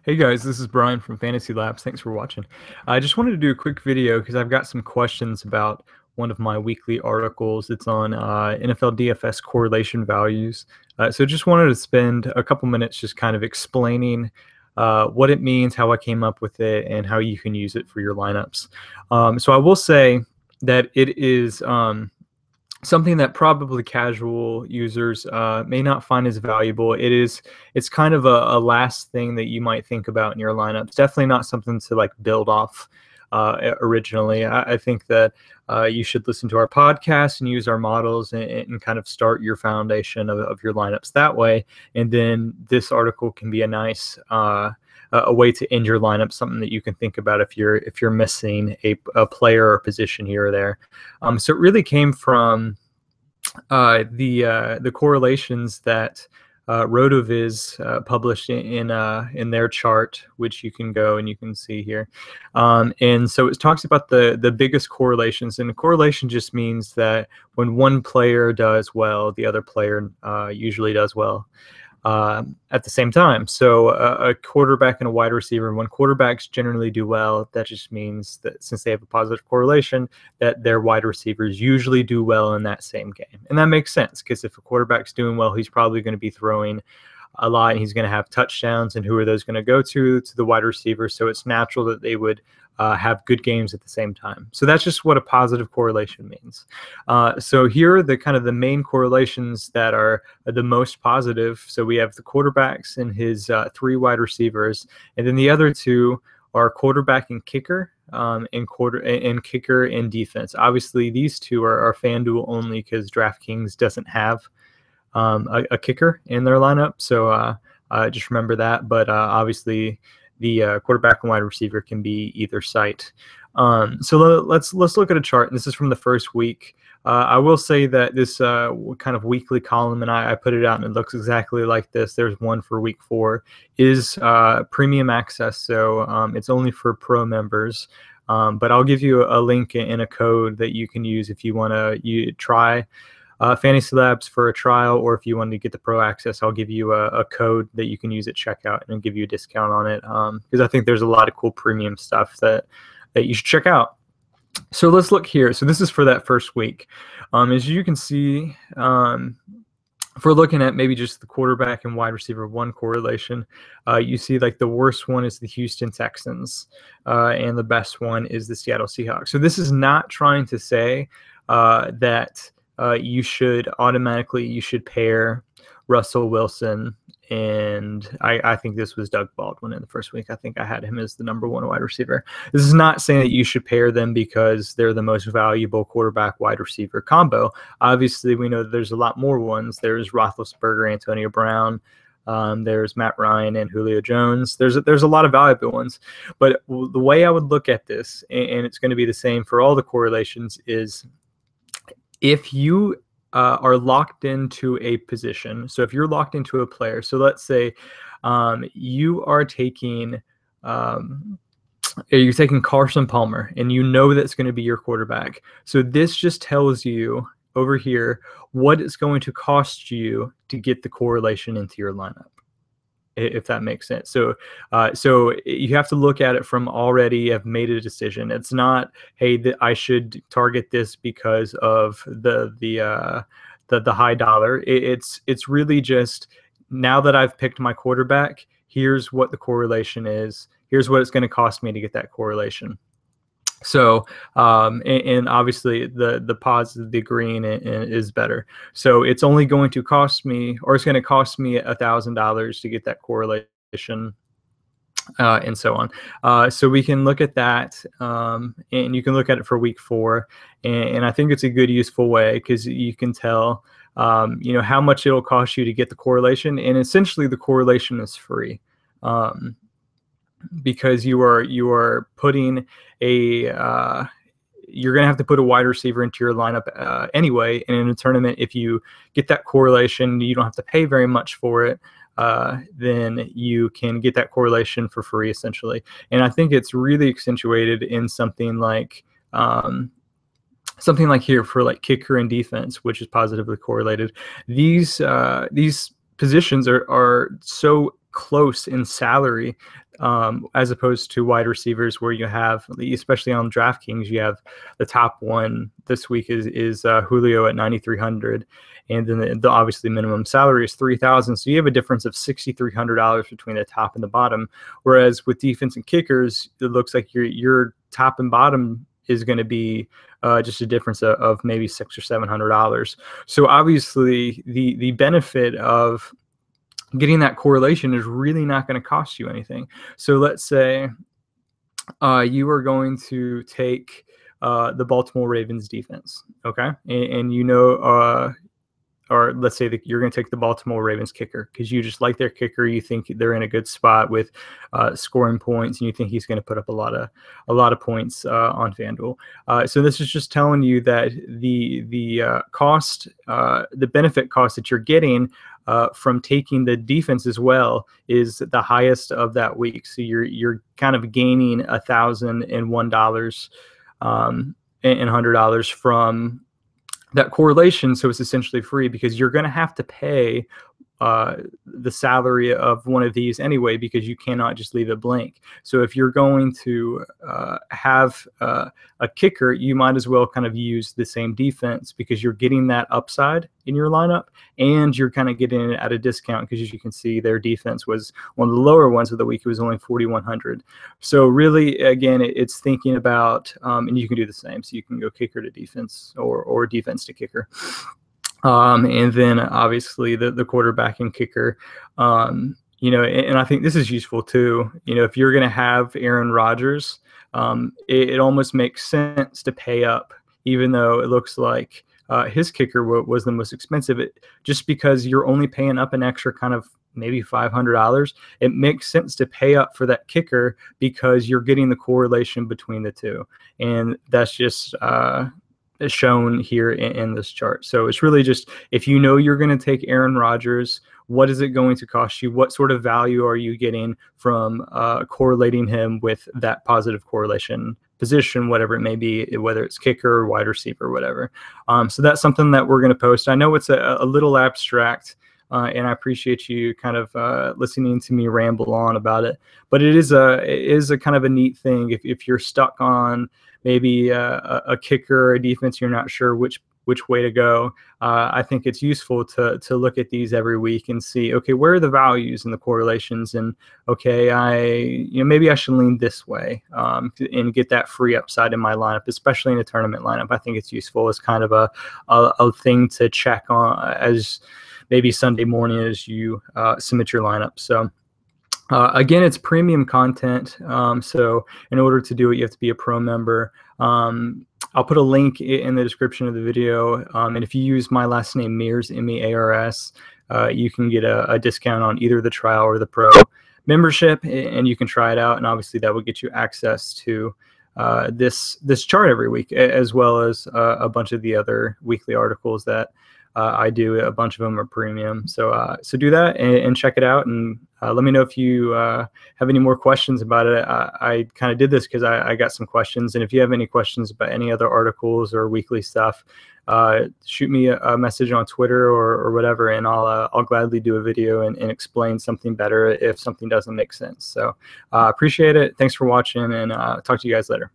Hey guys, this is Brian from Fantasy Labs. Thanks for watching. I just wanted to do a quick video because I've got some questions about one of my weekly articles. It's on NFL DFS correlation values. So just wanted to spend a couple minutes just kind of explaining what it means, how I came up with it, and how you can use it for your lineups. So I will say that it is something that probably casual users may not find as valuable. It's kind of a last thing that you might think about in your lineups. Definitely not something to like build off originally. I think that you should listen to our podcast and use our models and kind of start your foundation of your lineups that way. And then this article can be a nice a way to end your lineup, something that you can think about if you're missing a player or position here or there. So it really came from the correlations that RotoViz published in their chart, which you can go and you can see here. And so it talks about the biggest correlations, and correlation just means that when one player does well, the other player usually does well at the same time. So a quarterback and a wide receiver, when quarterbacks generally do well, that just means that since they have a positive correlation, that their wide receivers usually do well in that same game. And that makes sense because if a quarterback's doing well, he's probably going to be throwing a lot and he's going to have touchdowns. And who are those going to go to? To the wide receiver. So it's natural that they would have good games at the same time. So that's just what a positive correlation means. So here are the kind of the main correlations that are the most positive. So we have the quarterbacks and his three wide receivers, and then the other two are quarterback and kicker, and kicker and defense. Obviously, these two are FanDuel only because DraftKings doesn't have a kicker in their lineup. So just remember that. But obviously, the quarterback and wide receiver can be either site. So let's look at a chart. This is from the first week. I will say that this kind of weekly column, and I put it out, and it looks exactly like this. There's one for week 4, is premium access, so it's only for pro members. But I'll give you a link and a code that you can use if you want to try Fantasy Labs for a trial, or if you want to get the pro access, I'll give you a code that you can use at checkout and give you a discount on it, because I think there's a lot of cool premium stuff that you should check out. So let's look here. So this is for that first week. As you can see, if we're looking at maybe just the quarterback and wide receiver one correlation, you see like the worst one is the Houston Texans, and the best one is the Seattle Seahawks. So this is not trying to say that you should pair Russell Wilson, and I think this was Doug Baldwin in the first week. I think I had him as the number 1 wide receiver. This is not saying that you should pair them because they're the most valuable quarterback wide receiver combo. Obviously, we know that there's a lot more ones. There's Roethlisberger, Antonio Brown. There's Matt Ryan and Julio Jones. There's a lot of valuable ones. But the way I would look at this, and it's going to be the same for all the correlations, is if you are locked into a position, so if you're locked into a player, so let's say you are taking you're taking Carson Palmer, and you know that's going to be your quarterback. So this just tells you over here what it's going to cost you to get the correlation into your lineup, if that makes sense. So so you have to look at it from already have made a decision. It's not, hey, I should target this because of the high dollar. It's really just, now that I've picked my quarterback, here's what the correlation is. Here's what it's going to cost me to get that correlation. So, and obviously the positive, the green is better. So it's only going to cost me, or it's going to cost me $1,000 to get that correlation, and so on. So we can look at that, and you can look at it for week 4. And I think it's a good, useful way because you can tell, how much it'll cost you to get the correlation. And essentially the correlation is free. Because you are putting you're going to have to put a wide receiver into your lineup anyway. And in a tournament, if you get that correlation, you don't have to pay very much for it. Then you can get that correlation for free, essentially. And I think it's really accentuated in something like here for like kicker and defense, which is positively correlated. These positions are so close in salary, as opposed to wide receivers where you have, especially on DraftKings, you have the top one this week is Julio at 9,300, and then the obviously minimum salary is 3,000. So you have a difference of $6,300 between the top and the bottom. Whereas with defense and kickers, it looks like your top and bottom is going to be just a difference of maybe $600 or $700. So obviously the benefit of getting that correlation is really not going to cost you anything. So let's say you are going to take the Baltimore Ravens defense, okay? And you know, or let's say that you're going to take the Baltimore Ravens kicker because you just like their kicker. You think they're in a good spot with scoring points, and you think he's going to put up a lot of points on FanDuel. So this is just telling you that the cost, the benefit cost that you're getting from taking the defense as well is the highest of that week. So you're kind of gaining $1,001 and $100 from that correlation. So it's essentially free because you're going to have to pay the salary of one of these anyway, because you cannot just leave it blank. So if you're going to have a kicker, you might as well kind of use the same defense because you're getting that upside in your lineup, and you're kind of getting it at a discount because, as you can see, their defense was one of the lower ones of the week. It was only 4,100. So really, again, it's thinking about, and you can do the same. So you can go kicker to defense or defense to kicker. And then obviously the quarterback and kicker, you know, and I think this is useful too. You know, if you're going to have Aaron Rodgers, it almost makes sense to pay up, even though it looks like his kicker was the most expensive. Just because you're only paying up an extra kind of maybe $500, it makes sense to pay up for that kicker because you're getting the correlation between the two. And that's just shown here in this chart. So it's really just, if you know you're going to take Aaron Rodgers, what is it going to cost you? What sort of value are you getting from correlating him with that positive correlation position, whatever it may be, whether it's kicker or wide receiver or whatever. So that's something that we're going to post. I know it's a little abstract, and I appreciate you kind of listening to me ramble on about it, but it is a kind of a neat thing. If you're stuck on maybe a kicker or a defense, you're not sure which way to go, I think it's useful to look at these every week and see, okay, where are the values and the correlations, and okay, maybe I should lean this way and get that free upside in my lineup, especially in a tournament lineup. I think it's useful as kind of a thing to check on as maybe Sunday morning as you submit your lineup. So again, it's premium content. So in order to do it, you have to be a pro member. I'll put a link in the description of the video. And if you use my last name, Mears, M-E-A-R-S, you can get a discount on either the trial or the pro membership, and you can try it out. And obviously that will get you access to this chart every week, as well as a bunch of the other weekly articles that I do. A bunch of them are premium. So do that and check it out, and let me know if you have any more questions about it. I kind of did this because I got some questions, and if you have any questions about any other articles or weekly stuff, shoot me a message on Twitter or whatever, and I'll gladly do a video and explain something better if something doesn't make sense. So appreciate it. Thanks for watching, and talk to you guys later.